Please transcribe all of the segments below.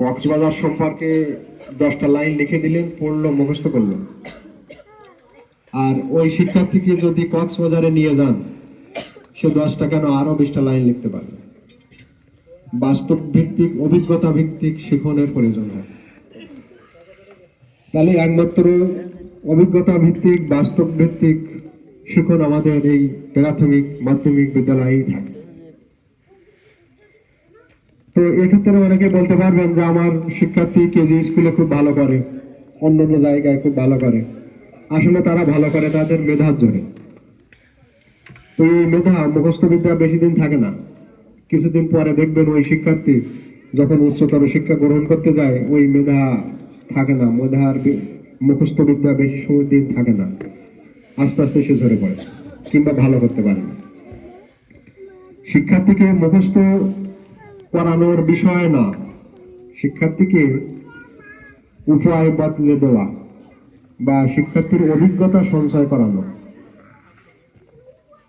কক্সবাজার সম্পর্কে 10টা লাইন লিখে দিলেন, পড়লো, মুখস্থ করলো। আর ওই শিক্ষার্থীকে যদি কক্সবাজারে নিয়ে যান, সে 10টা কেন আরো 20টা লাইন লিখতে পারবে। বাস্তব ভিত্তিক, অভিজ্ঞতা ভিত্তিক শিক্ষণের প্রয়োজন হয়। তাহলে একমাত্র অভিজ্ঞতা ভিত্তিক, বাস্তব ভিত্তিক শিক্ষণ আমাদের এই প্রাথমিক মাধ্যমিক বিদ্যালয়েই থাকে। তো এক্ষেত্রে অনেকে বলতে পারবেন যে আমার শিক্ষার্থী কেজি স্কুলে খুব ভালো করে, অন্যান্য জায়গায় খুব ভালো করে। আসলে তারা ভালো করে তাদের মেধার জোরে। তো এই মেধা, মুখস্থ বিদ্যা বেশি দিন থাকে না। কিছুদিন পরে দেখবেন ওই শিক্ষার্থী যখন উচ্চতর শিক্ষা গ্রহণ করতে যায়, ওই মেধা থাকে না, মেধার মুখস্থ বিদ্যা বেশি সময় দিন থাকে না, আস্তে আস্তে সে ঝরে পড়ে কিংবা ভালো করতে পারে না। শিক্ষার্থীকে মুখস্থ করানোর বিষয় না, শিক্ষার্থীকে উপায় বদলে দেওয়া বা শিক্ষার্থীর অভিজ্ঞতা সঞ্চয় করানো।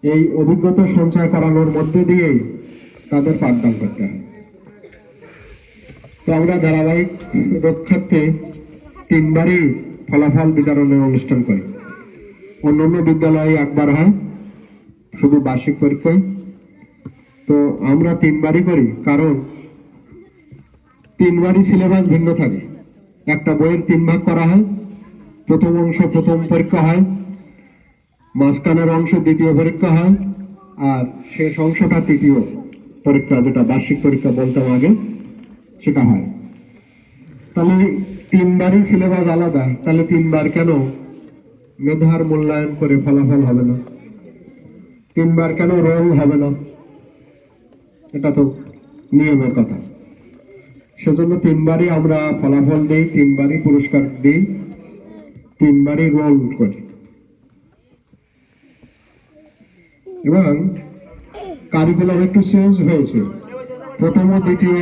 এই অভিজ্ঞতা সঞ্চয় করানোর মধ্যে দিয়েই তাদের পাঠদান করতে হয়। তো আমরা ধারাবাহিক রক্ষার্থে 3বারই ফলাফল বিতরণের অনুষ্ঠান করি। অন্যান্য বিদ্যালয়ে একবার হয়, শুধু বার্ষিক পরীক্ষায়। তো আমরা 3বারই করি, কারণ 3বারই সিলেবাস ভিন্ন থাকে। একটা বইয়ের 3 ভাগ করা হয়। প্রথম অংশ প্রথম পরীক্ষা হয়, মাঝখানের অংশ দ্বিতীয় পরীক্ষা হয়, আর শেষ অংশটা তৃতীয় পরীক্ষা, যেটা বার্ষিক পরীক্ষা বলতাম আগে, সেটা হয়। তাহলে 3বারই সিলেবাস আলাদা, তাহলে 3বার কেন মেধার মূল্যায়ন করে ফলাফল হবে না? 3বার কেন রোল হবে না? এটা তো নিয়মের কথা। সেজন্য 3বারই আমরা ফলাফল দিই, 3বারই পুরস্কার দিই, 3বারই রোল করি। এবং কারিকুলাম একটু চেঞ্জ হয়েছে। প্রথম ও দ্বিতীয়